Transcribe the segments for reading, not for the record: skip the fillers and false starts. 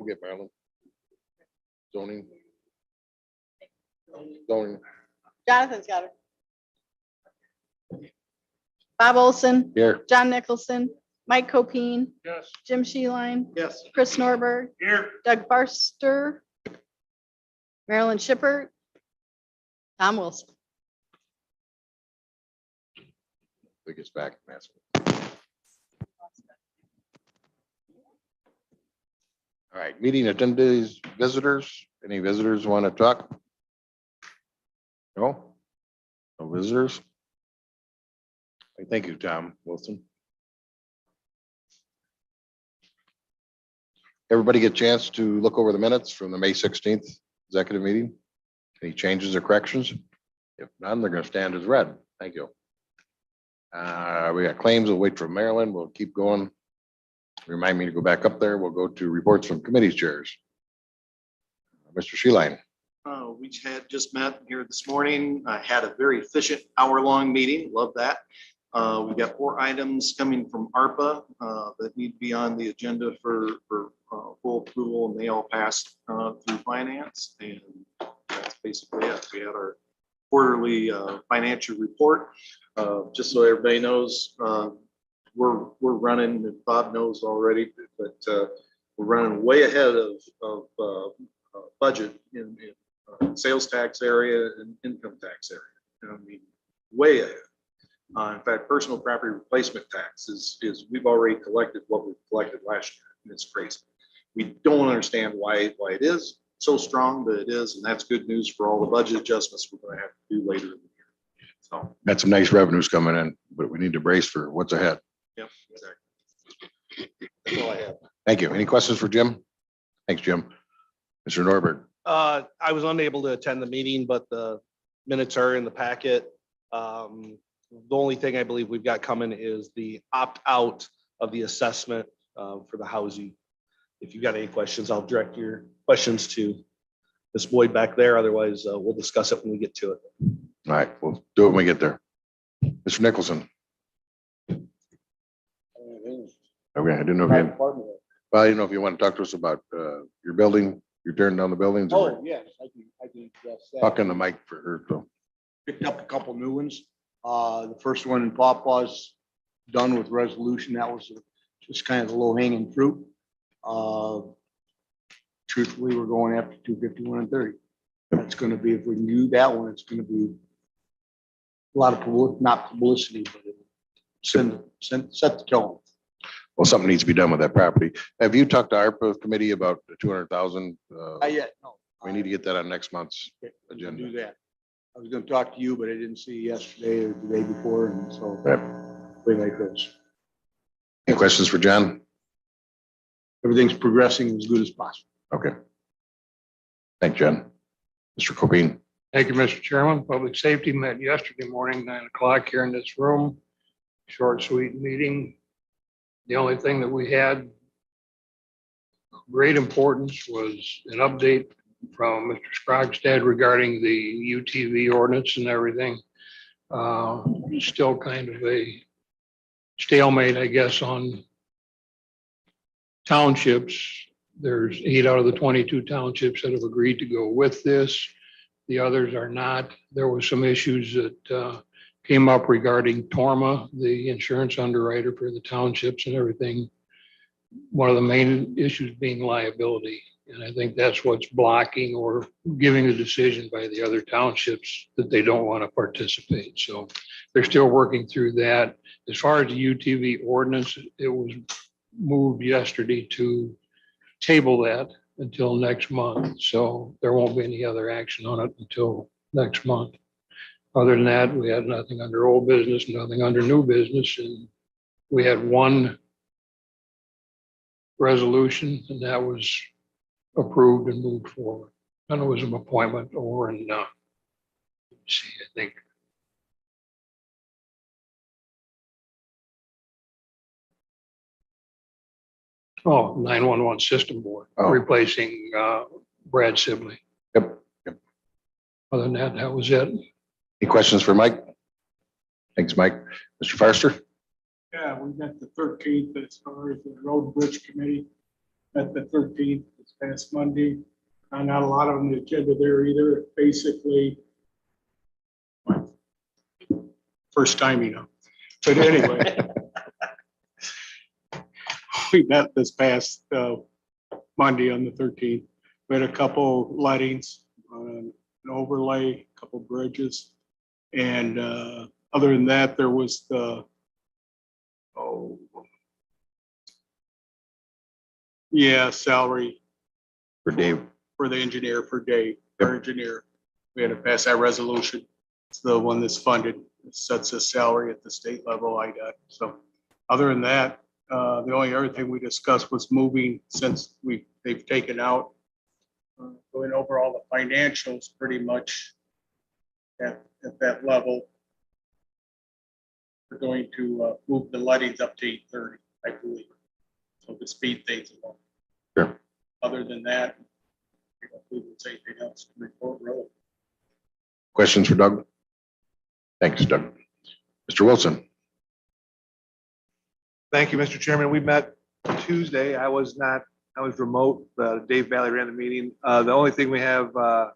We'll get Marilyn. Zoning. Zoning. Jonathan's got it. Bob Olson, Here. John Nicholson, Mike Copine, Yes. Jim Sheeline, Yes. Chris Norberg, Here. Doug Barster, Marilyn Shippert, Tom Wilson. It gets back. All right, meeting attendees, visitors, any visitors want to talk? No? No visitors? Thank you, Tom Wilson. Everybody get a chance to look over the minutes from the May 16th executive meeting? Any changes or corrections? If none, they're going to stand as read. Thank you. We got claims. We'll wait for Marilyn. We'll keep going. Remind me to go back up there. We'll go to reports from committee chairs. Mr. Sheeline. We had just met here this morning. I had a very efficient hour-long meeting. Love that. We got 4 items coming from ARPA that need to be on the agenda for full approval, and they all passed through finance. And that's basically it. We had our quarterly financial report. Just so everybody knows, we're running, and Bob knows already, but we're running way ahead of budget in sales tax area and income tax area. I mean, way ahead. In fact, personal property replacement tax is we've already collected what we collected last year. And it's crazy. We don't understand why it is so strong, but it is, and that's good news for all the budget adjustments we're going to have to do later in the year. So, Got some nice revenues coming in, but we need to brace for what's ahead. yeah, exactly. That's all I have. Thank you. Any questions for Jim? Thanks, Jim. Mr. Norberg. I was unable to attend the meeting, but the minutes are in the packet. The only thing I believe we've got coming is the opt-out of the assessment for the housing. If you've got any questions, I'll direct your questions to Ms. Boyd back there. Otherwise, we'll discuss it when we get to it. All right, we'll do it when we get there. Mr. Nicholson. Okay, I didn't know if you had, well, I didn't know if you want to talk to us about your building, you're tearing down the buildings. or Oh, yes, I can address that. Talk in the mic for her. So. Picked up a couple new ones. The first one in Papa's done with resolution. That was just kind of the low hanging fruit. Truthfully, we're going after 251 and 30. That's going to be, if we can do that one, it's going to be a lot of not publicity, but it'll set the tone. Well, something needs to be done with that property. Have you talked to ARPA committee about the 200,000? Not yet, no. We need to get that on next month's Okay, we can agenda. do that. I was going to talk to you, but I didn't see you yesterday or the day before, and so Right. way like this. Any questions for John? Everything's progressing as good as possible. Okay. Thank you, John. Mr. Copine. Thank you, Mr. Chairman. Public Safety met yesterday morning, 9 o'clock here in this room. Short, sweet meeting. The only thing that we had great importance was an update from Mr. Scrogstad regarding the UTV ordinance and everything. Still kind of a stalemate, I guess, on townships. There's 8 out of the 22 townships that have agreed to go with this. The others are not. There were some issues that came up regarding Torma, the insurance underwriter for the townships and everything. One of the main issues being liability. And I think that's what's blocking or giving a decision by the other townships that they don't want to participate. So they're still working through that. As far as the UTV ordinance, it was moved yesterday to table that until next month. So there won't be any other action on it until next month. Other than that, we had nothing under old business, nothing under new business. And we had one resolution, and that was approved and moved forward. And it was an appointment over in, let's see, I think. Oh, 911 system board, Oh. replacing Brad Sibley. Yep. Other than that, that was it. Any questions for Mike? Thanks, Mike. Mr. Forster? Yeah, we met the 13th as far as the road and bridge committee. At the 13th, as this past Monday. Not a lot on the agenda there either, basically. First time, you know, but anyway. We met this past Monday on the 13th. We had a couple lettings, an overlay, a couple bridges. And other than that, there was the, salary For Dave, for the engineer per day, our engineer. We had to pass that resolution. It's the one that's funded, it sets a salary at the state level, IDOT. So other than that, the only other thing we discussed was moving, since they've taken out, going over all the financials pretty much at that level. We're going to move the lettings up to 8:30, I believe. So to speed things along. Sure. Other than that, I don't believe it's anything else to report really. questions for Doug? Thanks, Doug. Mr. Wilson, Thank you, Mr. Chairman. We met Tuesday. I was remote. Dave Valley ran the meeting. The only thing we have to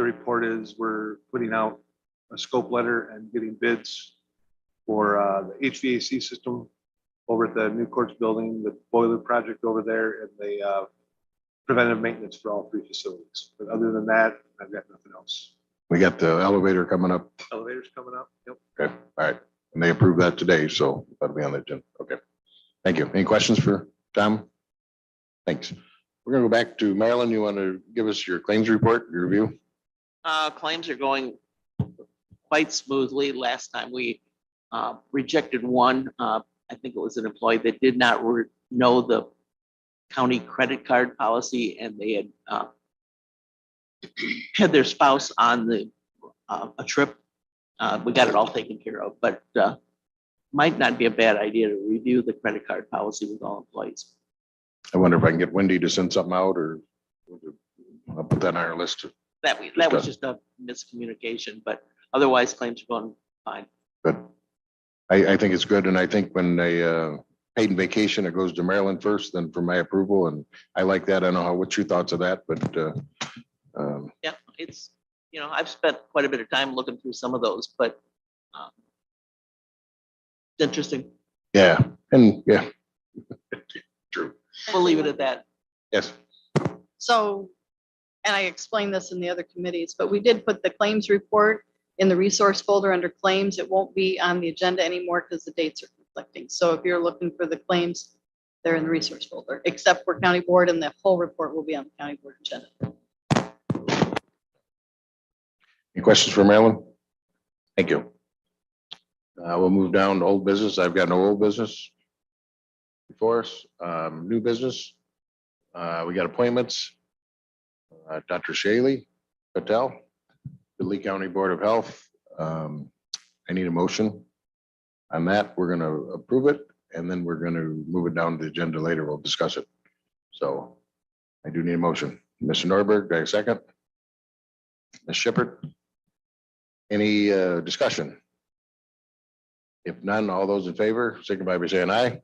report is we're putting out a scope letter and getting bids for the HVAC system over at the new courts building, the boiler project over there, and the preventive maintenance for all three facilities. But other than that, I've got nothing else. we got the elevator coming up. Elevators coming up. Yep. Okay, all right. And they approved that today, so that'll be on the agenda. Okay. Thank you. Any questions for Tom? Thanks. We're gonna go back to Marilyn. You want to give us your claims report, your review? Claims are going quite smoothly. Last time we rejected one, I think it was an employee that did not know the county credit card policy, and they had had their spouse on a trip. We got it all taken care of, but might not be a bad idea to review the credit card policy with all employees. I wonder if I can get Wendy to send something out, or I'll put that on our list. That was just a miscommunication, but otherwise claims are going fine. Good. I think it's good, and I think when they paid in vacation, it goes to Maryland first, then for my approval, and I like that. I don't know what's your thoughts of that, but Yeah, it's, I've spent quite a bit of time looking through some of those, but it's interesting. yeah, and yeah. True. We'll leave it at that. Yes. So, and I explained this in the other committees, but we did put the claims report in the resource folder under claims. It won't be on the agenda anymore because the dates are conflicting. So if you're looking for the claims, they're in the resource folder, except for county board, and the whole report will be on the county board agenda. Any questions for Marilyn? Thank you. We'll move down to old business. I've got no old business before us. New business. We got appointments. Dr. Shaley Patel, the Lee County Board of Health. I need a motion on that. We're going to approve it, and then we're going to move it down to the agenda later. We'll discuss it. So I do need a motion. Mr. Norberg, do I have a second? Ms. Shepherd? Any discussion? If none, all those in favor, signify by saying aye.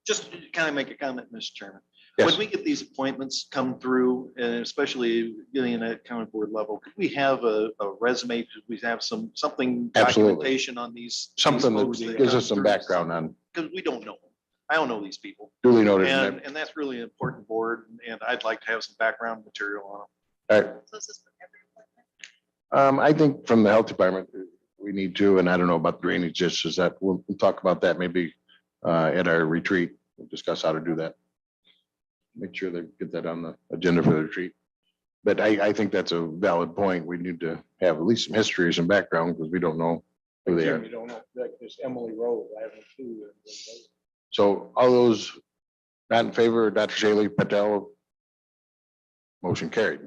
Just kind of make a comment, Mr. Chairman. Yes. When we get these appointments come through, and especially getting at county board level, could we have a resume? Could we have something Absolutely. documentation on these? Something that gives us some background on Because we don't know them. I don't know these people. duly noted. And that's really an important board, and I'd like to have some background material on them. All right. So is this for every appointment? I think from the health department, we need to, and I don't know about drainage, just is that we'll talk about that maybe at our retreat. We'll discuss how to do that. Make sure they get that on the agenda for the retreat. But I think that's a valid point. We need to have at least some history, or some background, because we don't know who they are. We don't know, like this Emily Rose, I haven't seen her. So all those not in favor of Dr. Shaley Patel? Motion carried.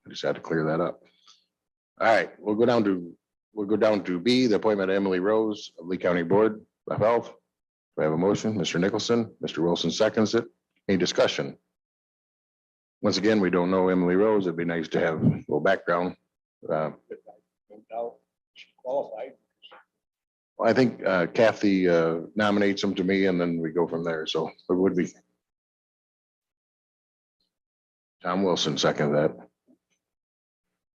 I just had to clear that up. All right, we'll go down to B, the appointment of Emily Rose of Lee County Board of Health. We have a motion, Mr. Nicholson, Mr. Wilson seconds it. Any discussion? Once again, we don't know Emily Rose. It'd be nice to have a little background. No doubt she qualified. I think Kathy nominates them to me, and then we go from there. So it would be Tom Wilson, second that.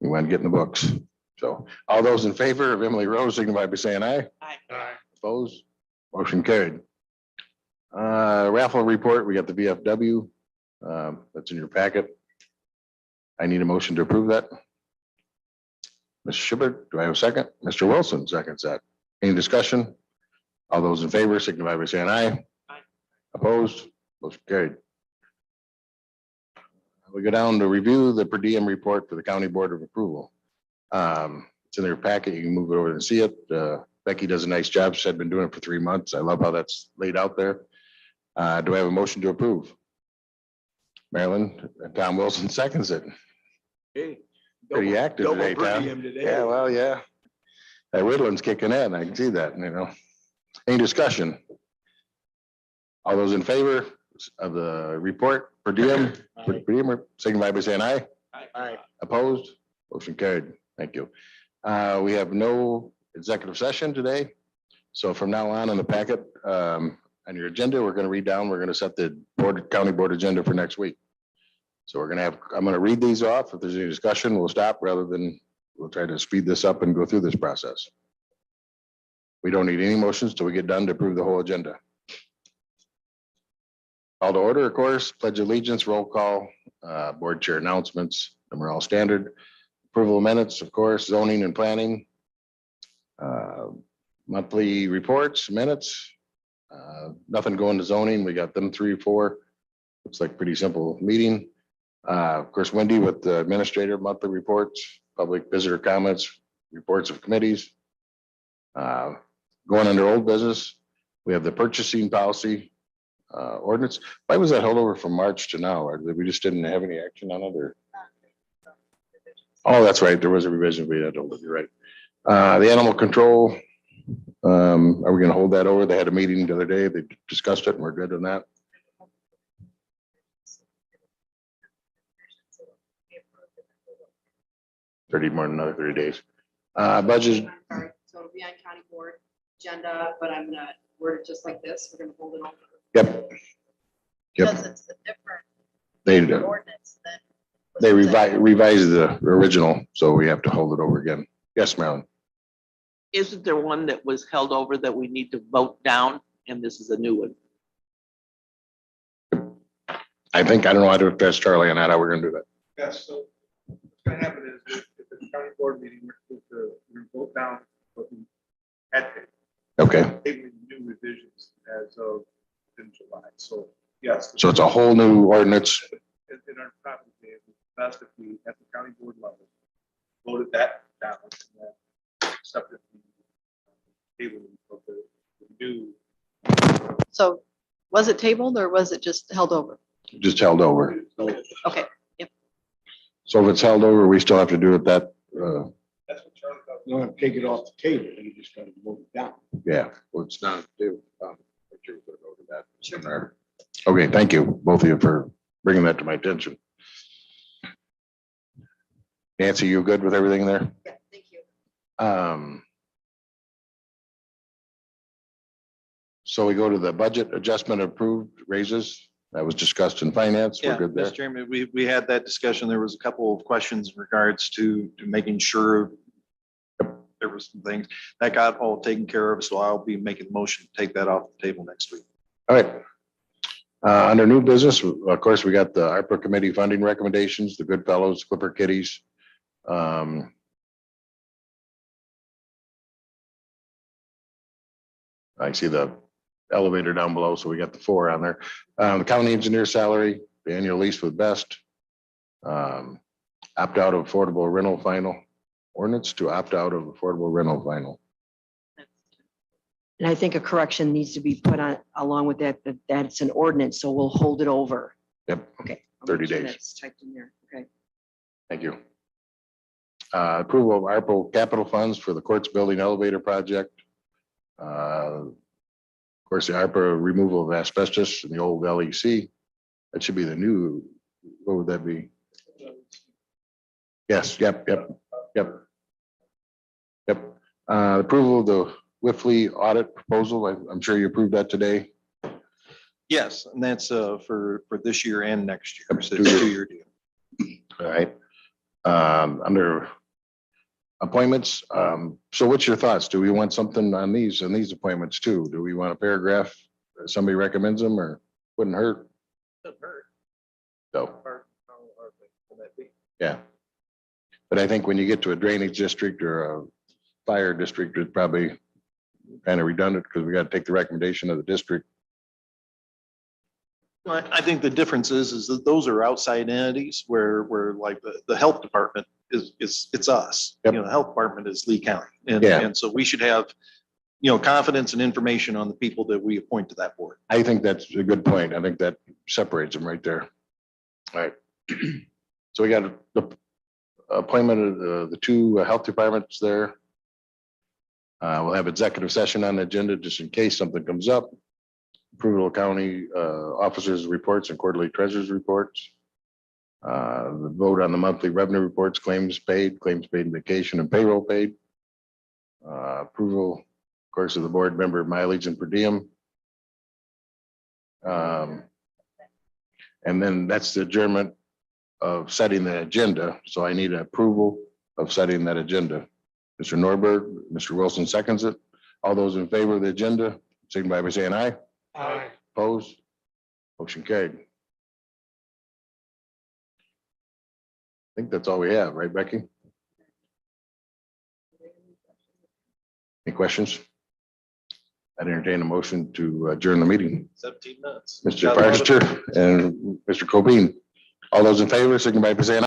You want to get in the books. So all those in favor of Emily Rose, signify by saying aye. Aye. Opposed? Motion carried. Raffle report, we got the VFW. That's in your packet. I need a motion to approve that. Ms. Schubert, do I have a second? Mr. Wilson seconds that. Any discussion? All those in favor signify by saying aye. Aye. Opposed? Motion carried. We go down to review the per diem report for the County Board of Approval. It's in their packet. You can move it over and see it. Becky does a nice job. She's been doing it for 3 months. I love how that's laid out there. Do I have a motion to approve? Marilyn, Tom Wilson seconds it. Hey. Pretty active double today, per Tom. diem today. Yeah, well, yeah. That Woodland's kicking in. I can see that, you know. Any discussion? All those in favor of the report per diem, signify by saying aye. Aye. Opposed? Motion carried. Thank you. We have no executive session today. So from now on in the packet, on your agenda, we're going to read down, we're going to set the county board agenda for next week. So we're going to have, I'm going to read these off. If there's any discussion, we'll stop rather than, we'll try to speed this up and go through this process. We don't need any motions till we get done to approve the whole agenda. Call to order, of course, pledge allegiance, roll call, board chair announcements, and we're all standard. Approval of minutes, of course, zoning and planning. Monthly reports, minutes. Nothing going to zoning. We got them 3 or 4. Looks like pretty simple meeting. Of course, Wendy with the administrator, monthly reports, public visitor comments, reports of committees. Going under old business, we have the purchasing policy ordinance. Why was that held over from March to now? Or we just didn't have any action on it or? Oh, that's right. There was a revision. We had to hold it. You're right. The animal control. Are we going to hold that over? They had a meeting the other day. They discussed it and we're good on that. 30 more than another 30 days. Budget. Sorry, so it'll be on county board agenda, but I'm gonna word it just like this. We're gonna hold it on. Yep. Because Yep. it's a different They ordinance than. they revised the original, so we have to hold it over again. Yes, Marilyn. Isn't there one that was held over that we need to vote down? And this is a new one. I think, I don't know, I don't ask Charlie on that, how we're gonna do that. Yes, so what's gonna happen is if the county board meeting, we're going to vote down what we had to, Okay, tabling new revisions as of in July. So, yes. so it's a whole new ordinance. In our property, it would be best if we, at the county board level, voted that down and then accepted the table of the new. So was it tabled or was it just held over? Just held over. Okay, So if it's held over, we still have to do it that, That's what Charlie thought. You don't have to take it off the table, you just gotta vote it down. yeah, well, it's not due. Make sure we put a note of that somewhere. Okay, thank you, both of you, for bringing that to my attention. Nancy, you good with everything there? Yeah, thank you. So we go to the budget adjustment approved raises. That was discussed in finance. We're Yeah, good there. Mr. Chairman, we had that discussion. There was a couple of questions in regards to making sure there was some things that got all taken care of, so I'll be making a motion to take that off the table next week. All right. Under new business, of course, we got the ARPA committee funding recommendations, the Goodfellows, Clipper Kitties. I see the elevator down below, so we got the 4 on there. The county engineer salary, the annual lease with Best. Opt out of affordable rental final ordinance to opt out of affordable rental final. And I think a correction needs to be put on along with that, that it's an ordinance, so we'll hold it over. Yep, Okay. I'll 30 make sure days. that's typed in there. Okay. Thank you. Approval of ARPA capital funds for the courts building elevator project. Of course, the ARPA removal of asbestos in the old LEC. That should be the new, what would that be? Yes, yep. Approval of the Whiffley audit proposal. I'm sure you approved that today. Yes, and that's for this year and next year. So it's a Two-year. 2-year deal. All right. Under appointments, so what's your thoughts? Do we want something on these appointments too? Do we want a paragraph? Somebody recommends them or wouldn't hurt? So, yeah. But I think when you get to a drainage district or a fire district, it's probably kind of redundant because we got to take the recommendation of the district. Well, I think the difference is that those are outside entities where like the health department it's us. Yep. You know, the health department is Lee County. And, Yeah. and so we should have, you know, confidence and information on the people that we appoint to that board. I think that's a good point. I think that separates them right there. All right. So we got the appointment of the two health departments there. We'll have executive session on the agenda just in case something comes up. Approval of county officers' reports and quarterly treasurers' reports. The vote on the monthly revenue reports, claims paid vacation and payroll paid. Approval, of course, of the board member mileage and per diem. And then that's the adjournment of setting the agenda. So I need approval of setting that agenda. Mr. Norberg, Mr. Wilson seconds it. All those in favor of the agenda, signify by saying aye. Aye. Opposed? Motion carried. I think that's all we have, right, Becky? Any questions? I'd entertain a motion to adjourn the meeting. 17 minutes. Mr. Parster and Mr. Cobine. All those in favor, signify by saying aye.